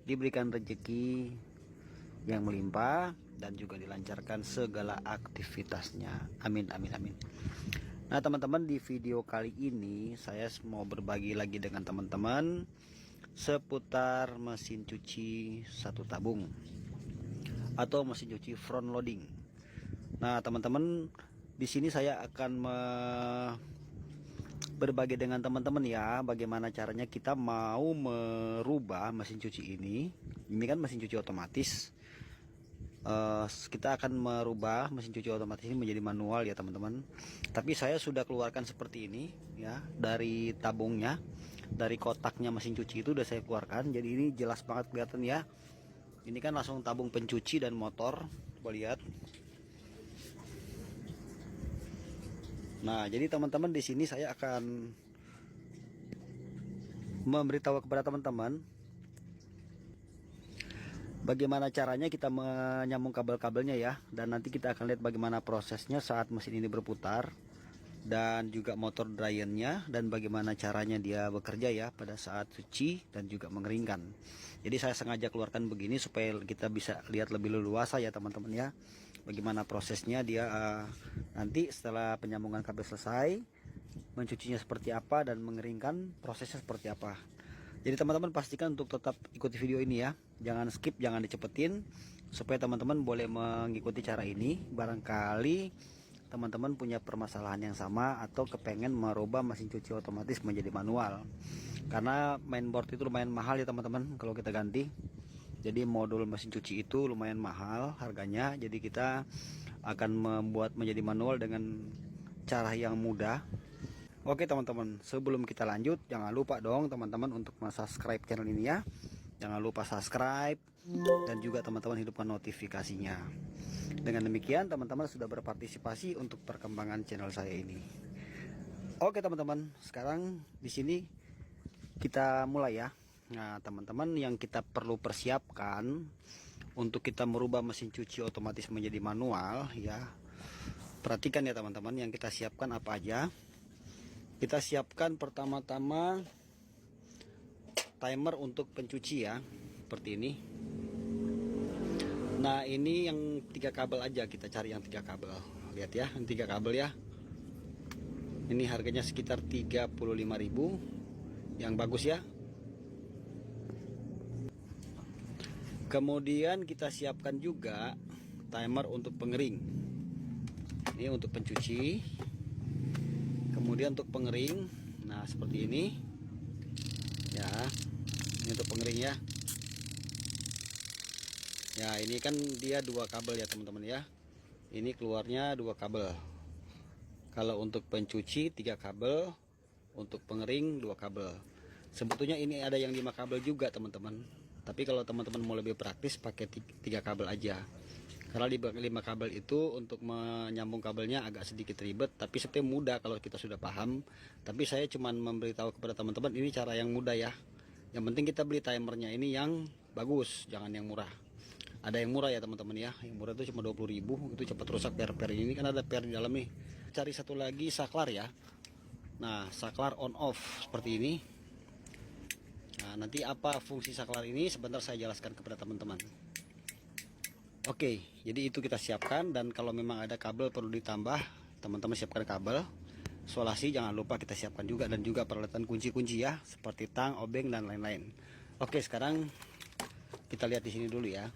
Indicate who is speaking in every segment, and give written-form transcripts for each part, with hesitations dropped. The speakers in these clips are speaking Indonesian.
Speaker 1: diberikan rezeki yang melimpah dan juga dilancarkan segala aktivitasnya. Amin amin amin. Nah teman-teman, di video kali ini saya mau berbagi lagi dengan teman-teman seputar mesin cuci satu tabung atau mesin cuci front loading. Nah teman-teman, di sini saya akan berbagi dengan teman-teman ya, bagaimana caranya kita mau merubah mesin cuci ini. Ini kan mesin cuci otomatis. Kita akan merubah mesin cuci otomatis ini menjadi manual ya teman-teman. Tapi saya sudah keluarkan seperti ini ya, dari tabungnya, dari kotaknya mesin cuci itu udah saya keluarkan. Jadi ini jelas banget kelihatan ya. Ini kan langsung tabung pencuci dan motor. Coba lihat. Nah, jadi teman-teman, di sini saya akan memberitahu kepada teman-teman bagaimana caranya kita menyambung kabel-kabelnya ya, dan nanti kita akan lihat bagaimana prosesnya saat mesin ini berputar dan juga motor dryernya, dan bagaimana caranya dia bekerja ya pada saat cuci dan juga mengeringkan. Jadi saya sengaja keluarkan begini supaya kita bisa lihat lebih leluasa ya teman-teman ya, bagaimana prosesnya dia nanti setelah penyambungan kabel selesai, mencucinya seperti apa dan mengeringkan prosesnya seperti apa. Jadi teman-teman pastikan untuk tetap ikuti video ini ya, jangan skip, jangan dicepetin, supaya teman-teman boleh mengikuti cara ini. Barangkali teman-teman punya permasalahan yang sama atau kepengen merubah mesin cuci otomatis menjadi manual, karena mainboard itu lumayan mahal ya teman-teman kalau kita ganti. Jadi modul mesin cuci itu lumayan mahal harganya, jadi kita akan membuat menjadi manual dengan cara yang mudah. Oke teman-teman, sebelum kita lanjut, jangan lupa dong teman-teman untuk subscribe channel ini ya. Jangan lupa subscribe dan juga teman-teman hidupkan notifikasinya. Dengan demikian teman-teman sudah berpartisipasi untuk perkembangan channel saya ini. Oke teman-teman, sekarang di sini kita mulai ya. Nah teman-teman, yang kita perlu persiapkan untuk kita merubah mesin cuci otomatis menjadi manual ya, perhatikan ya teman-teman, yang kita siapkan apa aja. Kita siapkan pertama-tama timer untuk pencuci ya, seperti ini. Nah ini yang 3 kabel aja, kita cari yang 3 kabel. Lihat ya, yang 3 kabel ya. Ini harganya sekitar 35.000, yang bagus ya. Kemudian kita siapkan juga timer untuk pengering. Ini untuk pencuci. Kemudian untuk pengering, nah seperti ini ya, ini untuk pengering ya. Ya ini kan dia 2 kabel ya teman-teman ya, ini keluarnya 2 kabel. Kalau untuk pencuci 3 kabel, untuk pengering 2 kabel. Sebetulnya ini ada yang 5 kabel juga teman-teman, tapi kalau teman-teman mau lebih praktis pakai 3 kabel aja. Karena di 5 kabel itu untuk menyambung kabelnya agak sedikit ribet, tapi sebenarnya mudah kalau kita sudah paham. Tapi saya cuman memberitahu kepada teman-teman ini cara yang mudah ya. Yang penting kita beli timernya ini yang bagus, jangan yang murah. Ada yang murah ya teman-teman ya, yang murah itu cuma 20.000, itu cepat rusak per ini kan ada per di dalam nih. Cari satu lagi saklar ya. Nah saklar on off seperti ini. Nah nanti apa fungsi saklar ini sebentar saya jelaskan kepada teman-teman. Oke, jadi itu kita siapkan, dan kalau memang ada kabel perlu ditambah, teman-teman siapkan kabel. Solasi jangan lupa kita siapkan juga, dan juga peralatan kunci-kunci ya, seperti tang, obeng dan lain-lain. Oke, sekarang kita lihat di sini dulu ya.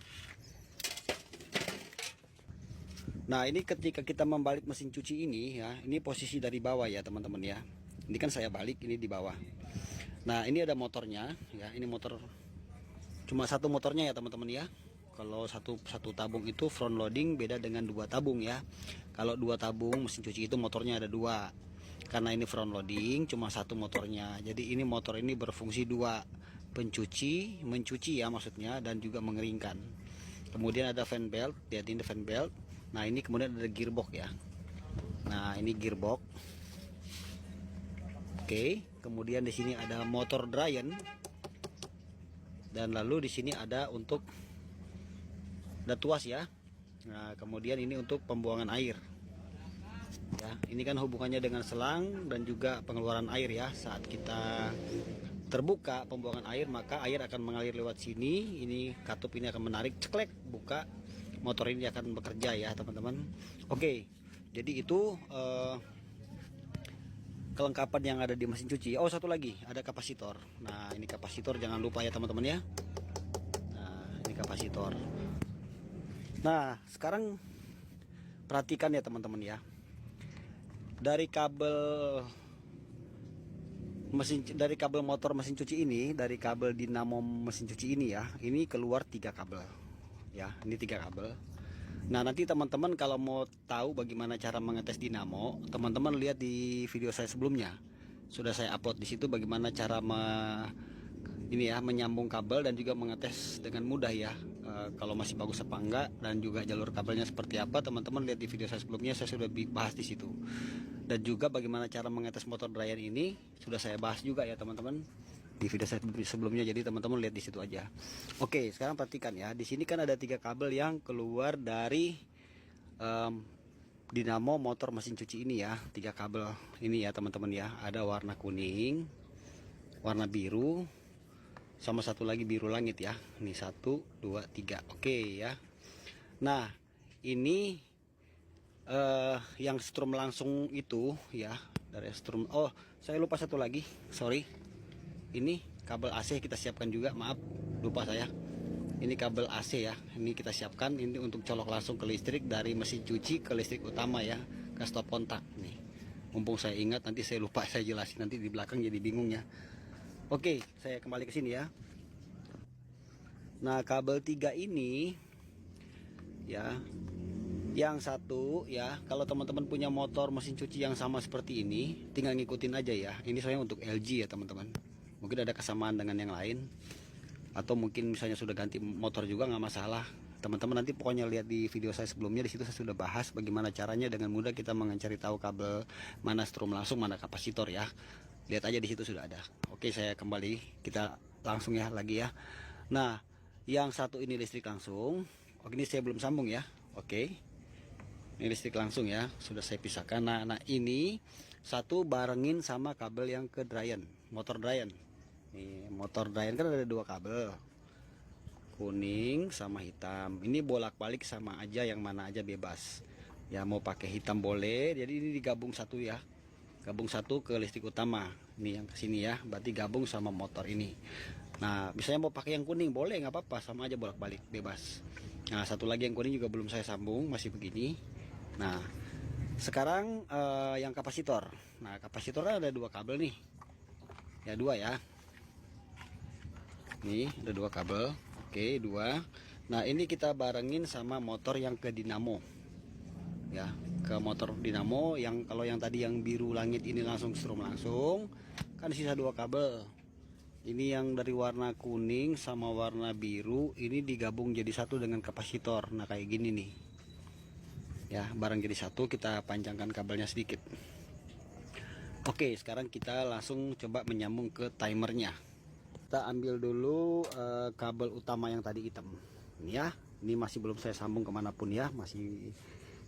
Speaker 1: Nah, ini ketika kita membalik mesin cuci ini ya, ini posisi dari bawah ya teman-teman ya. Ini kan saya balik, ini di bawah. Nah, ini ada motornya ya, ini motor cuma 1 motornya ya teman-teman ya. Kalau satu tabung itu front loading beda dengan 2 tabung ya. Kalau 2 tabung mesin cuci itu motornya ada 2. Karena ini front loading cuma 1 motornya. Jadi ini motor ini berfungsi 2, pencuci, mencuci ya maksudnya, dan juga mengeringkan. Kemudian ada fan belt, lihat ini fan belt. Nah ini kemudian ada gearbox ya. Nah ini gearbox. Oke, kemudian di sini ada motor dryer. Dan lalu di sini ada untuk tuas ya. Nah kemudian ini untuk pembuangan air ya, ini kan hubungannya dengan selang dan juga pengeluaran air ya saat kita terbuka pembuangan air, maka air akan mengalir lewat sini. Ini katup ini akan menarik, ceklek, buka, motor ini akan bekerja ya teman-teman. Oke, jadi itu kelengkapan yang ada di mesin cuci. Oh, satu lagi, ada kapasitor. Nah, ini kapasitor, jangan lupa ya teman-teman ya. Nah, ini kapasitor. Nah, sekarang perhatikan ya teman-teman ya. Dari kabel motor mesin cuci ini, dari kabel dinamo mesin cuci ini ya, ini keluar 3 kabel. Ya, ini 3 kabel. Nah, nanti teman-teman kalau mau tahu bagaimana cara mengetes dinamo, teman-teman lihat di video saya sebelumnya. Sudah saya upload di situ bagaimana cara menyambung kabel dan juga mengetes dengan mudah ya. Kalau masih bagus apa enggak dan juga jalur kabelnya seperti apa, teman-teman lihat di video saya sebelumnya, saya sudah bahas di situ. Dan juga bagaimana cara mengetes motor dryer ini sudah saya bahas juga ya teman-teman di video saya sebelumnya, jadi teman-teman lihat di situ aja. Oke, sekarang perhatikan ya. Di sini kan ada 3 kabel yang keluar dari dinamo motor mesin cuci ini ya. 3 kabel ini ya teman-teman ya. Ada warna kuning, warna biru, sama satu lagi biru langit ya. Ini 1, 2, 3. Oke ya. Nah, ini yang strum langsung itu ya, dari strum. Oh, saya lupa satu lagi, sorry. Ini kabel AC kita siapkan juga, maaf lupa saya. Ini kabel AC ya, ini kita siapkan. Ini untuk colok langsung ke listrik dari mesin cuci ke listrik utama ya, ke stop kontak nih. Mumpung saya ingat, nanti saya lupa saya jelasin nanti di belakang jadi bingung ya. Oke, saya kembali ke sini ya. Nah, kabel 3 ini ya, yang satu ya, kalau teman-teman punya motor mesin cuci yang sama seperti ini, tinggal ngikutin aja ya. Ini saya untuk LG ya teman-teman. Mungkin ada kesamaan dengan yang lain, atau mungkin misalnya sudah ganti motor juga nggak masalah. Teman-teman nanti pokoknya lihat di video saya sebelumnya, di situ saya sudah bahas bagaimana caranya dengan mudah kita mencari tahu kabel mana strum langsung, mana kapasitor ya. Lihat aja di situ sudah ada. Oke, saya kembali, kita langsung ya lagi ya. Nah, yang satu ini listrik langsung. Oke, ini saya belum sambung ya. Oke, ini listrik langsung ya, sudah saya pisahkan. Nah ini satu barengin sama kabel yang ke dryer, motor dryer. Nih, motor dryer kan ada 2 kabel, kuning sama hitam. Ini bolak-balik sama aja, yang mana aja bebas. Ya, mau pakai hitam boleh. Jadi ini digabung satu ya, gabung satu ke listrik utama. Ini yang kesini ya, berarti gabung sama motor ini. Nah, misalnya mau pakai yang kuning boleh, nggak apa-apa, sama aja bolak-balik bebas. Nah, satu lagi yang kuning juga belum saya sambung, masih begini. Nah, sekarang yang kapasitor. Nah, kapasitor ada 2 kabel nih. Ya, 2 ya. Nih, ada 2 kabel. Oke, 2. Nah, ini kita barengin sama motor yang ke dinamo. Ya, ke motor dinamo yang kalau yang tadi yang biru langit ini langsung strum langsung. Kan sisa 2 kabel. Ini yang dari warna kuning sama warna biru ini digabung jadi satu dengan kapasitor. Nah, kayak gini nih. Ya, barang jadi satu, kita panjangkan kabelnya sedikit. Oke, sekarang kita langsung coba menyambung ke timernya. Kita ambil dulu kabel utama yang tadi hitam ini ya. Ini masih belum saya sambung kemanapun ya, masih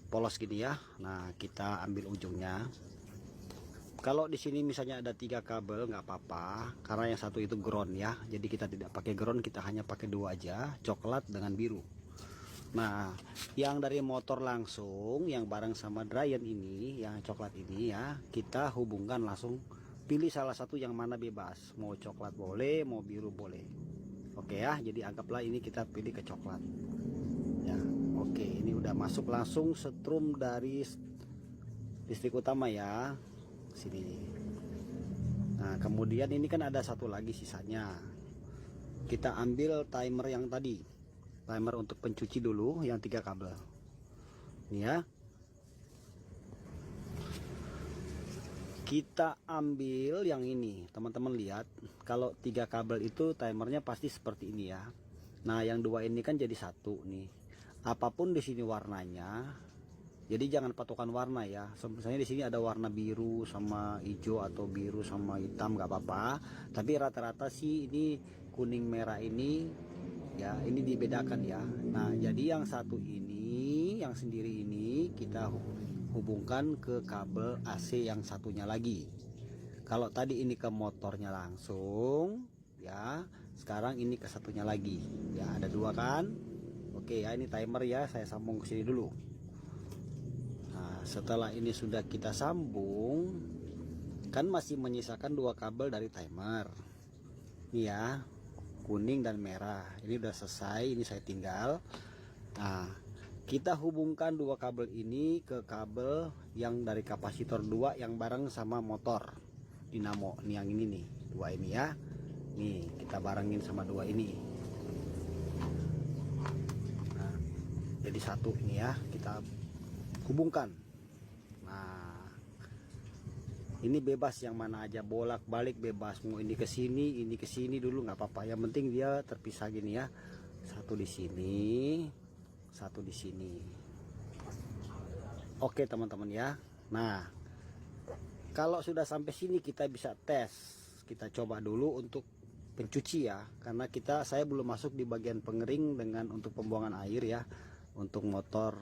Speaker 1: polos gini ya. Nah, kita ambil ujungnya. Kalau di sini misalnya ada 3 kabel nggak apa-apa, karena yang satu itu ground ya. Jadi kita tidak pakai ground, kita hanya pakai 2 aja, coklat dengan biru. Nah, yang dari motor langsung yang bareng sama dryer ini, yang coklat ini ya, kita hubungkan langsung. Pilih salah satu yang mana bebas, mau coklat boleh, mau biru boleh. Oke ya, jadi anggaplah ini kita pilih ke coklat. Ya, oke, ini udah masuk langsung setrum dari listrik utama ya, sini. Nah, kemudian ini kan ada satu lagi sisanya. Kita ambil timer yang tadi. Timer untuk pencuci dulu yang 3 kabel. Ini ya. Kita ambil yang ini, teman-teman lihat, kalau 3 kabel itu timernya pasti seperti ini ya. Nah, yang 2 ini kan jadi satu nih. Apapun di sini warnanya, jadi jangan patokan warna ya. Misalnya di sini ada warna biru sama hijau atau biru sama hitam nggak apa-apa. Tapi rata-rata sih ini kuning merah ini ya, ini dibedakan ya. Nah, jadi yang satu ini, yang sendiri ini kita hubungkan ke kabel AC yang satunya lagi. Kalau tadi ini ke motornya langsung ya, sekarang ini ke satunya lagi ya, ada dua kan. Oke ya, ini timer ya, saya sambung ke sini dulu. Nah, setelah ini sudah kita sambung, kan masih menyisakan dua kabel dari timer ini ya, kuning dan merah. Ini udah selesai, ini saya tinggal. Nah, kita hubungkan dua kabel ini ke kabel yang dari kapasitor 2 yang bareng sama motor dinamo. Ini yang ini nih, dua ini ya. Nih, kita barengin sama dua ini. Nah, jadi satu ini ya, kita hubungkan. Nah, ini bebas yang mana aja, bolak-balik bebas, mau ini ke sini dulu nggak apa-apa. Yang penting dia terpisah gini ya. Satu di sini, satu di sini. Oke teman-teman ya. Nah, kalau sudah sampai sini kita bisa tes. Kita coba dulu untuk pencuci ya, karena saya belum masuk di bagian pengering dengan untuk pembuangan air ya. Untuk motor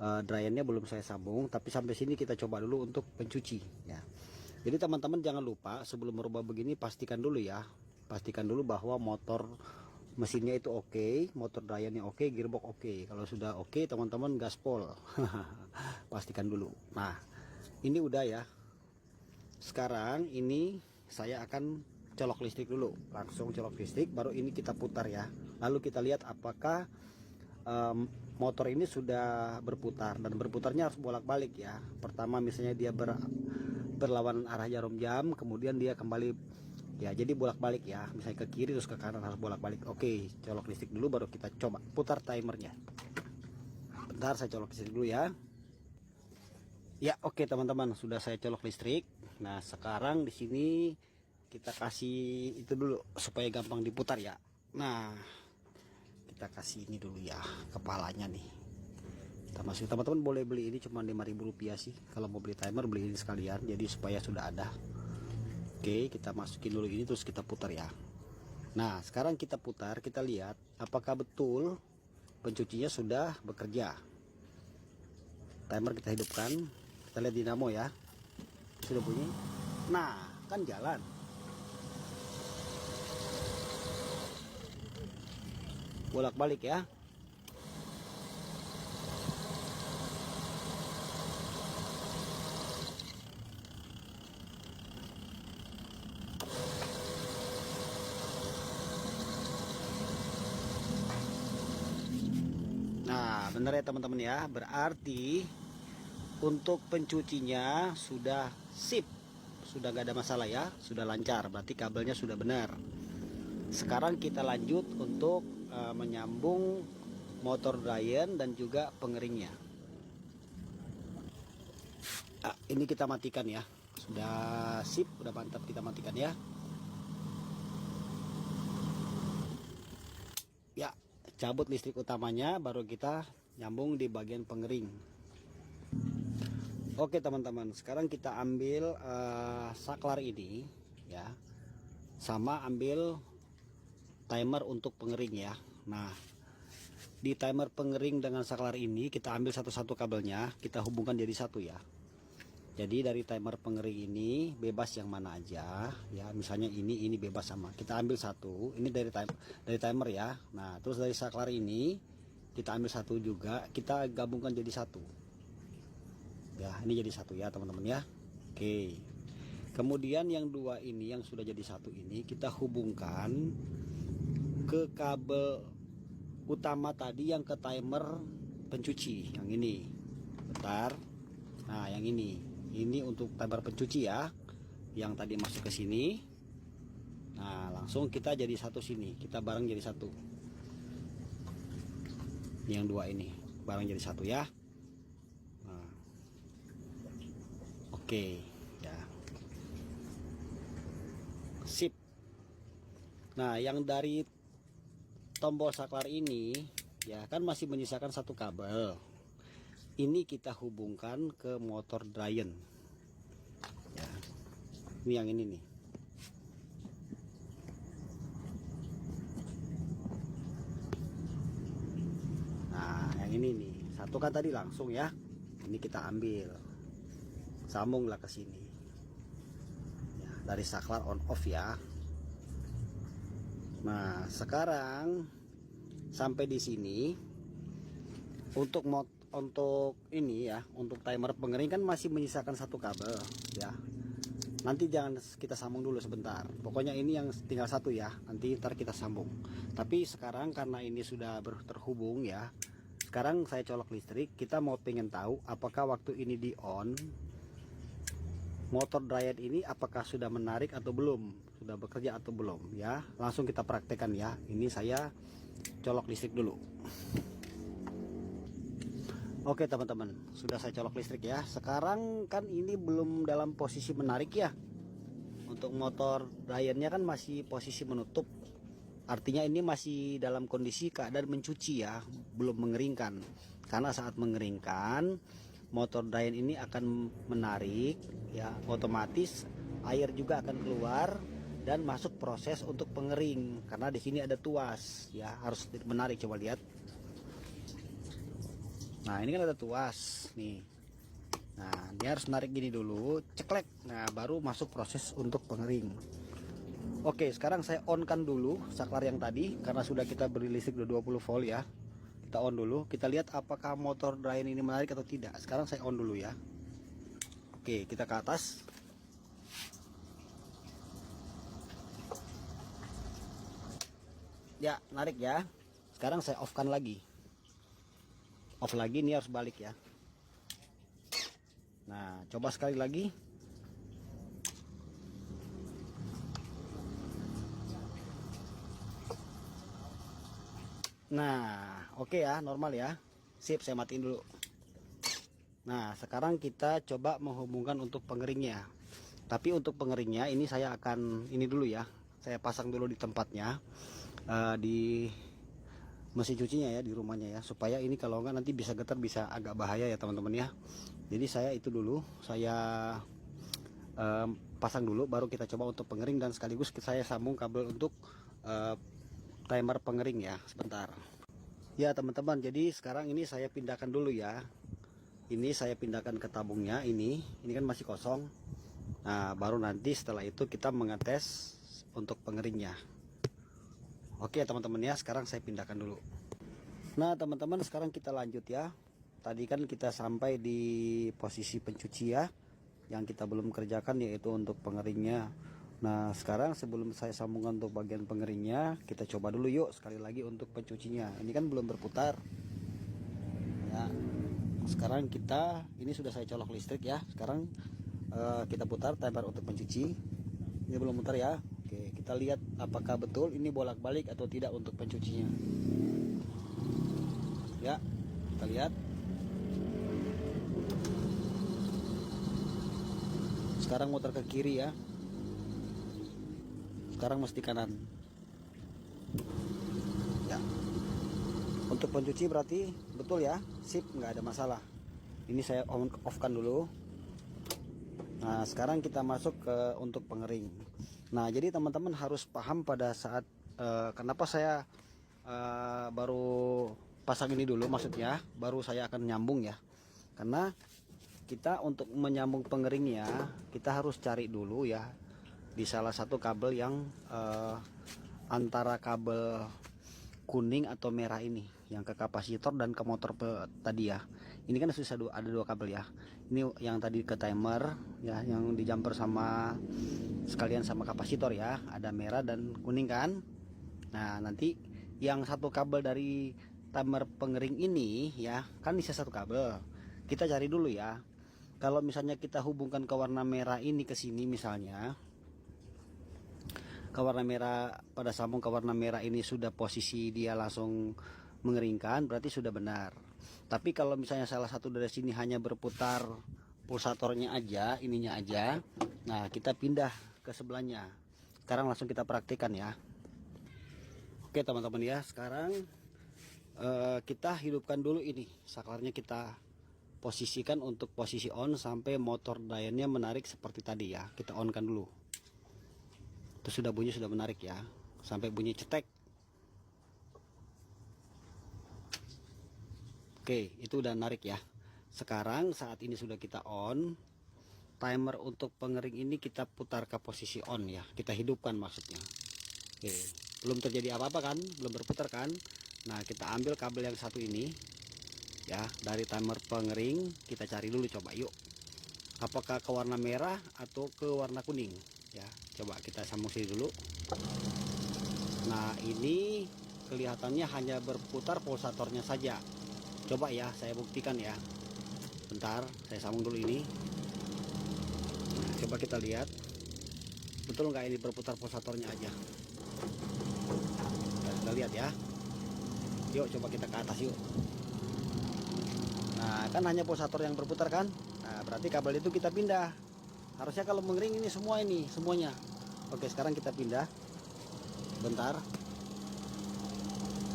Speaker 1: dryennya belum saya sambung, tapi sampai sini kita coba dulu untuk pencuci ya. Jadi teman-teman jangan lupa sebelum merubah begini pastikan dulu ya. Pastikan dulu bahwa motor mesinnya itu oke, motor dryennya oke, gearbox oke. Kalau sudah oke, teman-teman gaspol. Pastikan dulu. Nah, ini udah ya. Sekarang ini saya akan colok listrik dulu, langsung colok listrik, baru ini kita putar ya. Lalu kita lihat apakah motor ini sudah berputar, dan berputarnya harus bolak-balik ya. Pertama misalnya dia berlawanan arah jarum jam, kemudian dia kembali ya, jadi bolak-balik ya, misalnya ke kiri terus ke kanan harus bolak-balik. Oke, colok listrik dulu baru kita coba putar timernya. Bentar, saya colok listrik dulu ya. Ya, oke teman-teman, sudah saya colok listrik. Nah, sekarang di sini kita kasih itu dulu supaya gampang diputar ya. Nah, kita kasih ini dulu ya, kepalanya nih. Kita masuk, teman-teman boleh beli ini cuma 5.000 rupiah sih. Kalau mau beli timer beli ini sekalian, jadi supaya sudah ada. Oke, kita masukin dulu ini terus kita putar ya. Nah, sekarang kita putar, kita lihat apakah betul pencucinya sudah bekerja. Timer kita hidupkan. Kita lihat dinamo ya, sudah bunyi. Nah, kan jalan. Bolak-balik ya. Nah, benar ya teman-teman ya. Berarti untuk pencucinya sudah sip, sudah gak ada masalah ya, sudah lancar, berarti kabelnya sudah benar. Sekarang kita lanjut untuk menyambung motor dryer dan juga pengeringnya. Ini kita matikan ya, sudah sip, sudah mantap, kita matikan ya. Ya, cabut listrik utamanya, baru kita nyambung di bagian pengering. Oke teman-teman, sekarang kita ambil saklar ini ya, sama ambil timer untuk pengering ya. Nah, di timer pengering dengan saklar ini kita ambil satu-satu kabelnya, kita hubungkan jadi satu ya. Jadi dari timer pengering ini bebas yang mana aja ya, misalnya ini bebas sama, kita ambil satu, ini dari timer ya. Nah, terus dari saklar ini kita ambil satu juga, kita gabungkan jadi satu ya. Ini jadi satu ya teman-teman ya. Oke, kemudian yang dua ini yang sudah jadi satu ini kita hubungkan ke kabel utama tadi yang ke timer pencuci yang ini. Bentar. Nah, yang ini untuk timer pencuci ya, yang tadi masuk ke sini. Nah, langsung kita jadi satu sini, kita bareng jadi satu. Yang dua ini bareng jadi satu ya. Nah, oke ya, sip. Nah, yang dari tombol saklar ini ya kan masih menyisakan satu kabel. Ini kita hubungkan ke motor dryer ya. Ini yang ini nih. Nah, yang ini nih, satu kan tadi langsung ya. Ini kita ambil, sambunglah ke sini ya. dari saklar on off ya. Nah sekarang sampai di sini untuk ini ya, untuk timer pengering kan masih menyisakan satu kabel ya. Nanti jangan kita sambung dulu sebentar, pokoknya ini yang tinggal satu ya, nanti ntar kita sambung. Tapi sekarang karena ini sudah terhubung ya, sekarang saya colok listrik. Kita mau pengen tahu apakah waktu ini di on, motor dryer ini apakah sudah menarik atau belum, sudah bekerja atau belum ya. Langsung kita praktekkan ya. Ini saya colok listrik dulu. Oke teman-teman, sudah saya colok listrik ya. Sekarang kan ini belum dalam posisi menarik ya. Untuk motor dryernya kan masih posisi menutup. Artinya ini masih dalam kondisi keadaan mencuci ya, belum mengeringkan. Karena saat mengeringkan, motor dryer ini akan menarik ya, otomatis air juga akan keluar dan masuk proses untuk pengering. Karena di sini ada tuas ya, harus menarik. Coba lihat. Nah ini kan ada tuas nih. Nah dia harus narik gini dulu, ceklek. Nah baru masuk proses untuk pengering. Oke, sekarang saya on kan dulu saklar yang tadi, karena sudah kita beri listrik 20 volt ya. Kita on dulu, kita lihat apakah motor dryer ini menarik atau tidak. Sekarang saya on dulu ya. Oke, kita ke atas. Ya narik ya. Sekarang saya off kan lagi. Off lagi, ini harus balik ya. Nah coba sekali lagi. Nah oke ya, normal ya. Sip, saya matiin dulu. Nah sekarang kita coba menghubungkan untuk pengeringnya. Tapi untuk pengeringnya ini saya akan ini dulu ya, saya pasang dulu di tempatnya, di mesin cucinya ya, di rumahnya ya, supaya ini kalau enggak nanti bisa getar, bisa agak bahaya ya teman-teman ya. Jadi saya itu dulu saya pasang dulu, baru kita coba untuk pengering, dan sekaligus saya sambung kabel untuk timer pengering ya. Sebentar ya teman-teman. Jadi sekarang ini saya pindahkan dulu ya, ini saya pindahkan ke tabungnya. Ini kan masih kosong. Nah baru nanti setelah itu kita mengetes untuk pengeringnya. Oke teman-teman ya, sekarang saya pindahkan dulu. Nah teman-teman, sekarang kita lanjut ya. Tadi kan kita sampai di posisi pencuci ya, yang kita belum kerjakan yaitu untuk pengeringnya. Nah sekarang sebelum saya sambungkan untuk bagian pengeringnya, kita coba dulu yuk sekali lagi untuk pencucinya. Ini kan belum berputar ya. Sekarang kita, ini sudah saya colok listrik ya. Sekarang kita putar timer untuk pencuci. Ini belum putar ya. Oke, kita lihat apakah betul ini bolak-balik atau tidak untuk pencucinya. Ya, kita lihat. Sekarang muter ke kiri ya. Sekarang mesti kanan. Ya. Untuk pencuci berarti betul ya. Sip, nggak ada masalah. Ini saya off kan dulu. Nah, sekarang kita masuk ke untuk pengering. Nah, jadi teman-teman harus paham pada saat kenapa saya baru pasang ini dulu, maksudnya baru saya akan nyambung ya. Karena kita untuk menyambung pengeringnya, kita harus cari dulu ya di salah satu kabel yang antara kabel kuning atau merah ini, yang ke kapasitor dan ke motor tadi ya. Ini kan sudah ada dua kabel ya. Ini yang tadi ke timer ya, yang di jumper sama sekalian sama kapasitor ya, ada merah dan kuning kan. Nah nanti yang satu kabel dari timer pengering ini ya, kan bisa satu kabel. Kita cari dulu ya. Kalau misalnya kita hubungkan ke warna merah ini ke sini, misalnya ke warna merah, pada sambung ke warna merah ini sudah posisi dia langsung mengeringkan, berarti sudah benar. Tapi kalau misalnya salah satu dari sini hanya berputar pulsatornya aja, ininya aja, nah kita pindah ke sebelahnya. Sekarang langsung kita praktikkan ya. Oke teman-teman ya, sekarang kita hidupkan dulu ini saklarnya, kita posisikan untuk posisi on sampai motor dryernya menarik seperti tadi ya. Kita on kan dulu. Itu sudah bunyi, sudah menarik ya, sampai bunyi cetek. Oke, itu udah narik ya. Sekarang saat ini sudah kita on, timer untuk pengering ini kita putar ke posisi on ya, kita hidupkan maksudnya. Oke, belum terjadi apa-apa kan, belum berputar kan. Nah, kita ambil kabel yang satu ini ya, dari timer pengering kita cari dulu, coba yuk, apakah ke warna merah atau ke warna kuning ya. Coba kita sambung sini dulu. Nah, ini kelihatannya hanya berputar pulsatornya saja. Coba ya, saya buktikan ya. Bentar, saya sambung dulu ini. Nah, coba kita lihat betul nggak ini berputar pulsatornya aja. Kita lihat ya. Yuk coba kita ke atas yuk. Nah, kan hanya pulsator yang berputar kan. Nah, berarti kabel itu kita pindah. Harusnya kalau mengering ini semua, ini semuanya. Oke, sekarang kita pindah. Bentar,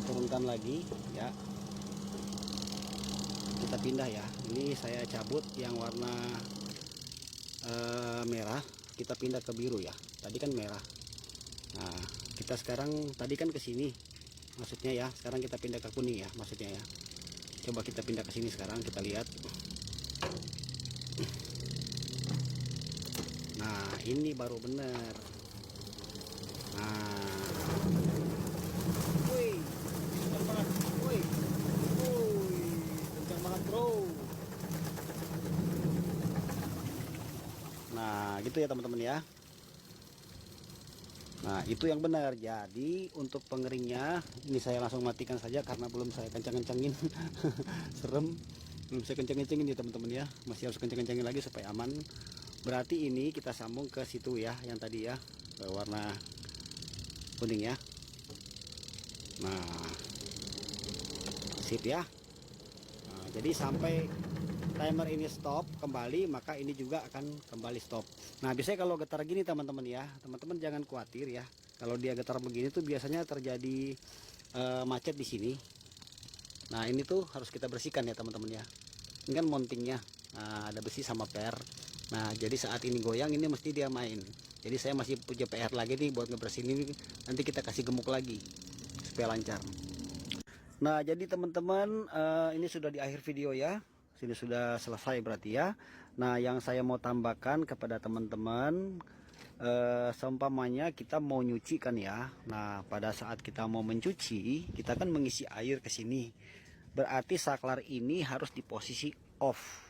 Speaker 1: turunkan lagi ya. Kita pindah ya. Ini saya cabut yang warna merah, kita pindah ke biru ya. Tadi kan merah. Nah, kita sekarang tadi kan ke sini maksudnya ya, sekarang kita pindah ke kuning ya maksudnya ya. Coba kita pindah ke sini sekarang, kita lihat. Nah, ini baru bener. Nah, woi, kencang banget, woi, kencang banget bro. Nah, gitu ya teman-teman ya. Nah, itu yang benar. Jadi untuk pengeringnya ini saya langsung matikan saja karena belum saya kencang-kencangin. Serem, belum saya kencang-kencangin ya teman-teman ya. Masih harus kencang-kencangin lagi supaya aman. Berarti ini kita sambung ke situ ya, yang tadi ya, ke warna kuning ya. Nah, sip ya. Nah, jadi sampai timer ini stop kembali, maka ini juga akan kembali stop. Nah, biasanya kalau getar gini teman-teman ya, teman-teman jangan khawatir ya. Kalau dia getar begini tuh biasanya terjadi macet di sini. Nah, ini tuh harus kita bersihkan ya teman-teman ya. Ini kan mountingnya, nah, ada besi sama per. Nah, jadi saat ini goyang ini mesti dia main. Jadi saya masih punya PR lagi nih buat ngebersihin ini. Nanti kita kasih gemuk lagi supaya lancar. Nah, jadi teman-teman, ini sudah di akhir video ya. Sini sudah selesai berarti ya. Nah, yang saya mau tambahkan kepada teman-teman, seumpamanya kita mau nyuci kan ya. Nah, pada saat kita mau mencuci, kita kan mengisi air ke sini. Berarti saklar ini harus di posisi off.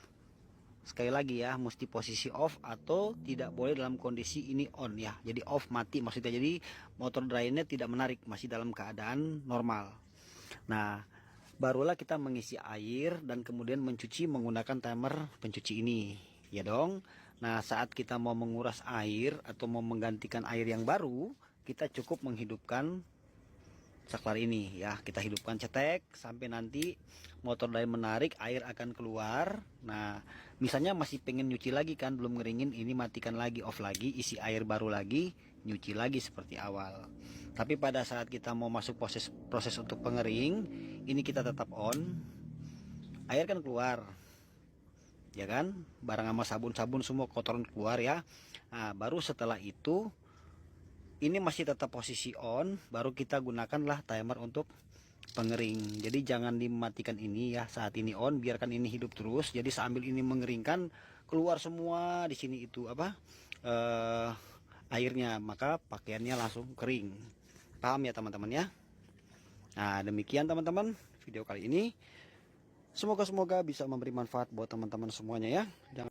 Speaker 1: Sekali lagi ya, mesti posisi off atau tidak boleh dalam kondisi ini on ya. Jadi off, mati maksudnya. Jadi motor dryernya tidak menarik, masih dalam keadaan normal. Nah, barulah kita mengisi air dan kemudian mencuci menggunakan timer pencuci ini ya dong. Nah, saat kita mau menguras air atau mau menggantikan air yang baru, kita cukup menghidupkan saklar ini ya. Kita hidupkan cetek sampai nanti motor dryer menarik, air akan keluar. Nah, misalnya masih pengen nyuci lagi kan, belum ngeringin, ini matikan lagi, off lagi, isi air baru lagi, nyuci lagi seperti awal. Tapi pada saat kita mau masuk proses untuk pengering, ini kita tetap on. Air kan keluar, ya kan, barang sama sabun-sabun semua kotoran keluar ya. Nah, baru setelah itu ini masih tetap posisi on, baru kita gunakanlah timer untuk pengering. Jadi jangan dimatikan ini ya, saat ini on, biarkan ini hidup terus. Jadi sambil ini mengeringkan, keluar semua di sini itu apa airnya, maka pakaiannya langsung kering. Paham ya teman-teman ya. Nah, demikian teman-teman video kali ini. Semoga bisa memberi manfaat buat teman-teman semuanya ya. Jangan